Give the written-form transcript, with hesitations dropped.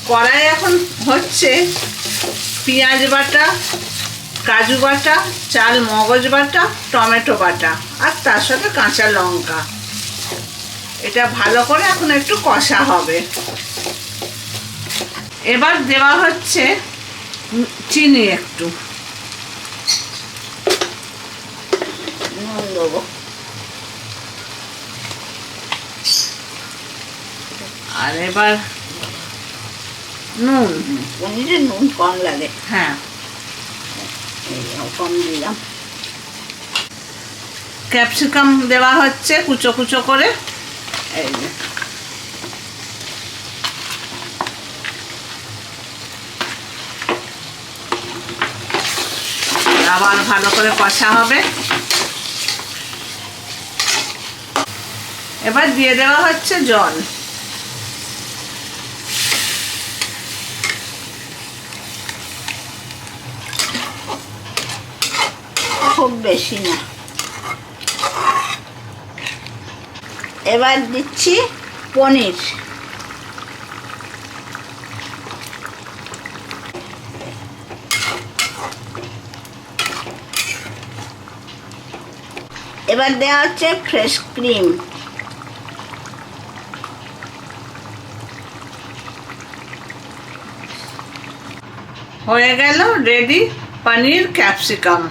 কড়াই এখন হচ্ছে পেঁয়াজ বাটা, কাজু বাটা, চাল মগজ বাটা, টমেটো বাটা আর তার সাথে কাঁচা লঙ্কা। এটা ভালো করে এখন একটু কষা হবে। এবার দেওয়া হচ্ছে চিনি, একটু নুন দেবো, আর এবার নুন। পনিরে নুন কম লাগে, হ্যাঁ কম দিলাম। ক্যাপসিকাম দেওয়া হচ্ছে কুচো কুচো করে, এই যে। আবার ভালো করে কষা হবে। এবার দিয়ে দেওয়া হচ্ছে জল। খুব বেশি না। এবার দিচ্ছি পনির। এবার দেওয়া হচ্ছে ফ্রেশ ক্রিম। হয়ে গেল রেডি পনির ক্যাপসিকাম।